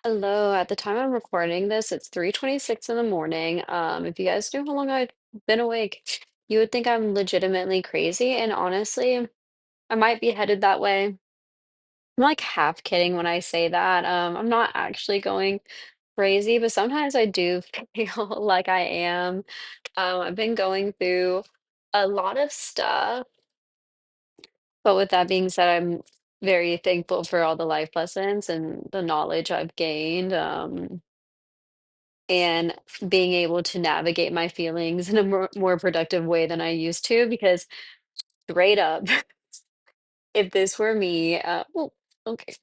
Hello, at the time I'm recording this, it's 3:26 in the morning. If you guys knew how long I've been awake, you would think I'm legitimately crazy, and honestly, I might be headed that way. I'm like half kidding when I say that. I'm not actually going crazy, but sometimes I do feel like I am. I've been going through a lot of stuff, but with that being said, I'm very thankful for all the life lessons and the knowledge I've gained. And being able to navigate my feelings in a more productive way than I used to, because straight up, if this were me, well, okay,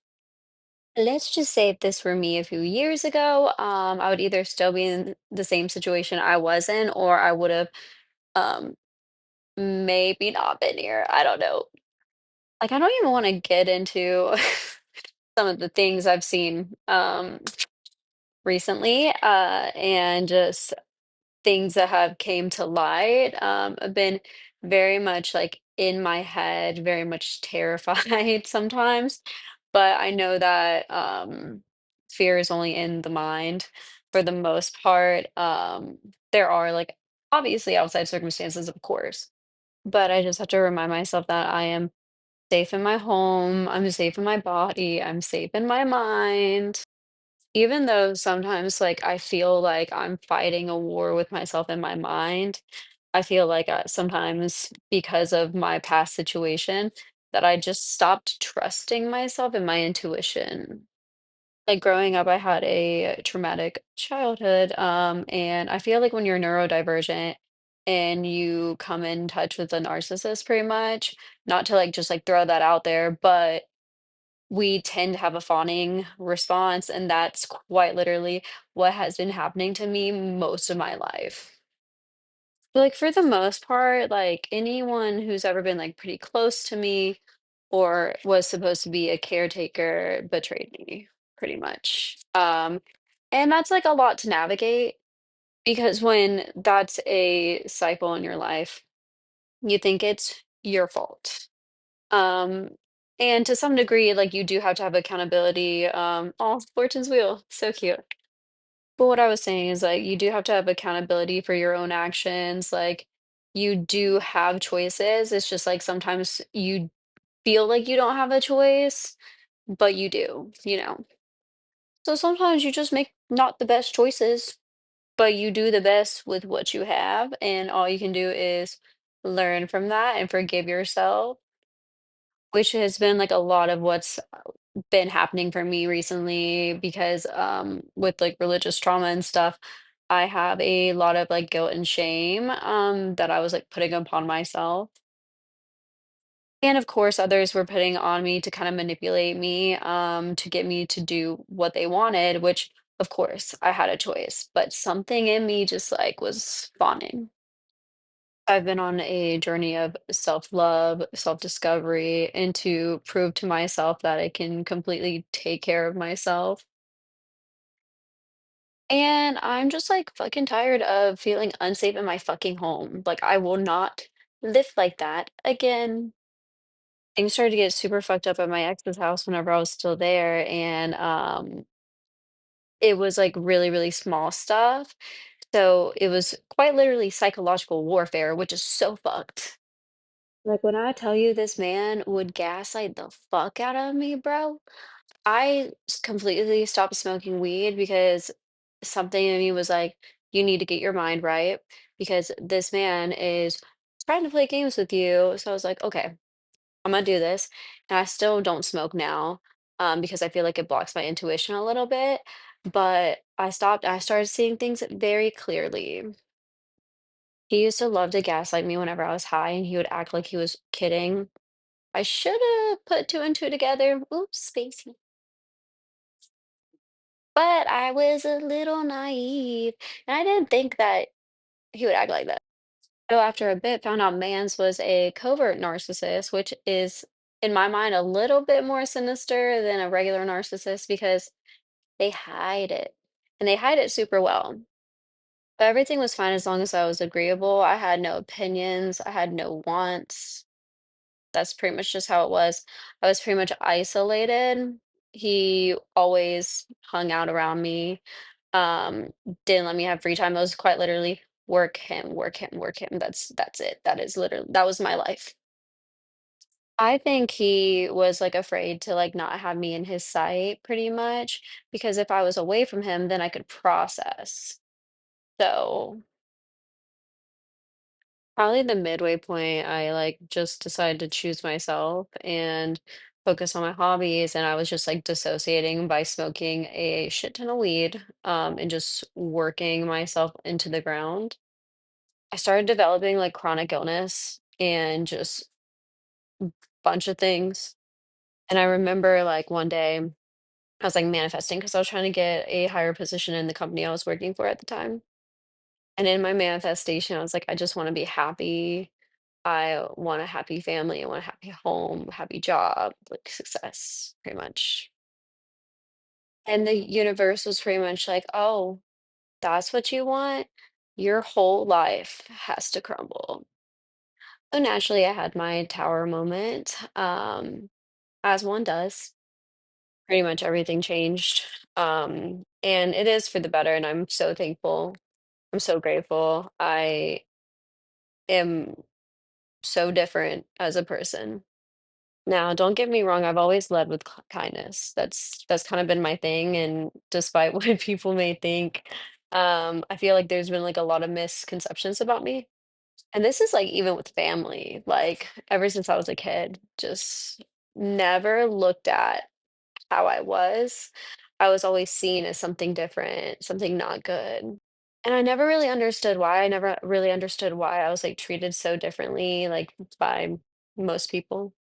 let's just say if this were me a few years ago, I would either still be in the same situation I was in, or I would have um, maybe not been here. I don't know. Like, I don't even want to get into some of the things I've seen recently, and just things that have came to light, have been very much like in my head, very much terrified sometimes. But I know that fear is only in the mind for the most part. There are like obviously outside circumstances, of course, but I just have to remind myself that I am safe in my home, I'm safe in my body, I'm safe in my mind. Even though sometimes, like, I feel like I'm fighting a war with myself in my mind, I feel like, sometimes because of my past situation, that I just stopped trusting myself and my intuition. Like, growing up, I had a traumatic childhood, and I feel like when you're neurodivergent and you come in touch with a narcissist pretty much, not to, like, just, like, throw that out there, but we tend to have a fawning response, and that's quite literally what has been happening to me most of my life. But, like, for the most part, like, anyone who's ever been, like, pretty close to me or was supposed to be a caretaker betrayed me, pretty much. And that's, like, a lot to navigate because when that's a cycle in your life, you think it's your fault. Um, and to some degree, like you do have to have accountability. Oh, Fortune's wheel, so cute. But what I was saying is like you do have to have accountability for your own actions. Like you do have choices. It's just like sometimes you feel like you don't have a choice, but you do. So sometimes you just make not the best choices, but you do the best with what you have, and all you can do is learn from that and forgive yourself, which has been like a lot of what's been happening for me recently because with like religious trauma and stuff, I have a lot of like guilt and shame that I was like putting upon myself. And of course, others were putting on me to kind of manipulate me to get me to do what they wanted, which of course I had a choice, but something in me just like was fawning. I've been on a journey of self-love, self-discovery, and to prove to myself that I can completely take care of myself. And I'm just like fucking tired of feeling unsafe in my fucking home. Like, I will not live like that again. Things started to get super fucked up at my ex's house whenever I was still there. And it was like really, really small stuff. So it was quite literally psychological warfare, which is so fucked. Like, when I tell you this man would gaslight the fuck out of me, bro, completely stopped smoking weed because something in me was like, you need to get your mind right because this man is trying to play games with you. So I was like, okay, I'm gonna do this. And I still don't smoke now, because I feel like it blocks my intuition a little bit. But I stopped, I started seeing things very clearly. He used to love to gaslight me whenever I was high, and he would act like he was kidding. I should have put two and two together. Oops, spacey. But I was a little naive, and I didn't think that he would act like that. So after a bit, found out Mans was a covert narcissist, which is, in my mind, a little bit more sinister than a regular narcissist because they hide it, and they hide it super well. But everything was fine as long as I was agreeable. I had no opinions. I had no wants. That's pretty much just how it was. I was pretty much isolated. He always hung out around me, um, didn't let me have free time. It was quite literally work him, work him, work him. That's it. That is literally that was my life. I think he was like afraid to like not have me in his sight pretty much because if I was away from him, then I could process. So probably the midway point, I like just decided to choose myself and focus on my hobbies. And I was just like dissociating by smoking a shit ton of weed, and just working myself into the ground. I started developing like chronic illness and just bunch of things. And I remember like one day I was like manifesting because I was trying to get a higher position in the company I was working for at the time. And in my manifestation, I was like, I just want to be happy. I want a happy family. I want a happy home, happy job, like success, pretty much. And the universe was pretty much like, oh, that's what you want? Your whole life has to crumble. So naturally, I had my tower moment, as one does. Pretty much everything changed. And it is for the better, and I'm so thankful. I'm so grateful. I am so different as a person. Now, don't get me wrong, I've always led with kindness. That's kind of been my thing, and despite what people may think, I feel like there's been like a lot of misconceptions about me. And this is like even with family, like ever since I was a kid, just never looked at how I was. I was always seen as something different, something not good. And I never really understood why. I never really understood why I was like treated so differently, like by most people.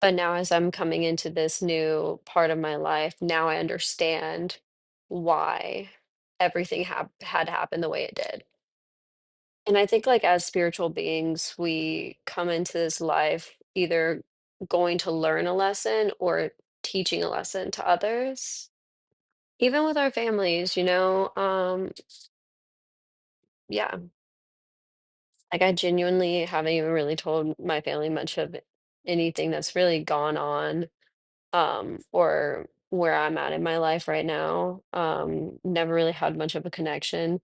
But now, as I'm coming into this new part of my life, now I understand why everything had happened the way it did. And I think, like, as spiritual beings, we come into this life either going to learn a lesson or teaching a lesson to others. Even with our families, yeah, like I genuinely haven't even really told my family much of anything that's really gone on, or where I'm at in my life right now. Never really had much of a connection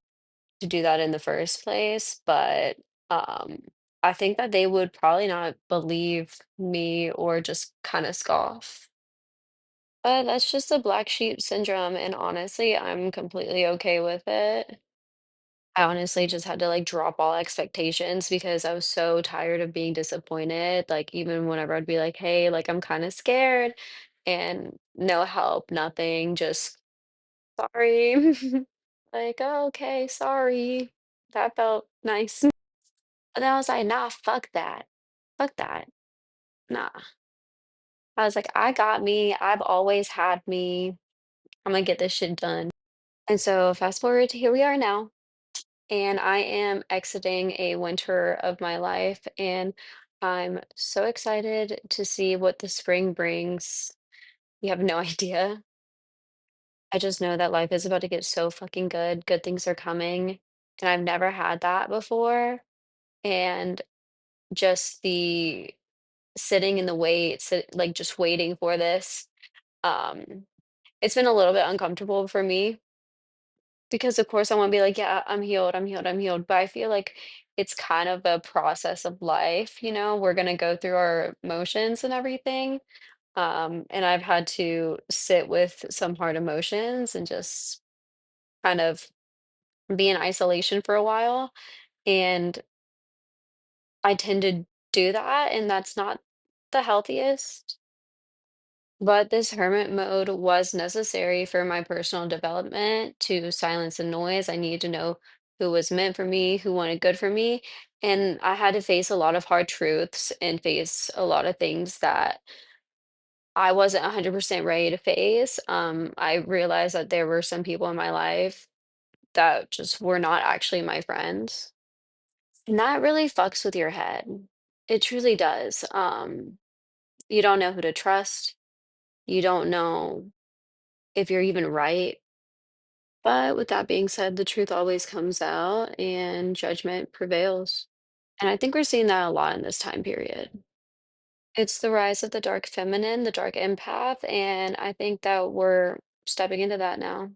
to do that in the first place, but um, I think that they would probably not believe me or just kind of scoff. But that's just the black sheep syndrome, and honestly, I'm completely okay with it. I honestly just had to like drop all expectations because I was so tired of being disappointed. Like, even whenever I'd be like, hey, like, I'm kind of scared, and no help, nothing, just sorry. Like, oh, okay, sorry. That felt nice. And then I was like, nah, fuck that. Fuck that. Nah. I was like, I got me. I've always had me. I'm gonna get this shit done. And so fast forward to here we are now. And I am exiting a winter of my life, and I'm so excited to see what the spring brings. You have no idea. I just know that life is about to get so fucking good. Good things are coming, and I've never had that before. And just the sitting in the wait, like just waiting for this. Um, it's been a little bit uncomfortable for me because, of course, I want to be like, yeah, I'm healed, I'm healed, I'm healed. But I feel like it's kind of a process of life, We're gonna go through our motions and everything. And I've had to sit with some hard emotions and just kind of be in isolation for a while. And I tend to do that, and that's not the healthiest. But this hermit mode was necessary for my personal development to silence the noise. I needed to know who was meant for me, who wanted good for me. And I had to face a lot of hard truths and face a lot of things that I wasn't 100% ready to face. I realized that there were some people in my life that just were not actually my friends. And that really fucks with your head. It truly does. You don't know who to trust. You don't know if you're even right. But with that being said, the truth always comes out and judgment prevails. And I think we're seeing that a lot in this time period. It's the rise of the dark feminine, the dark empath, and I think that we're stepping into that now.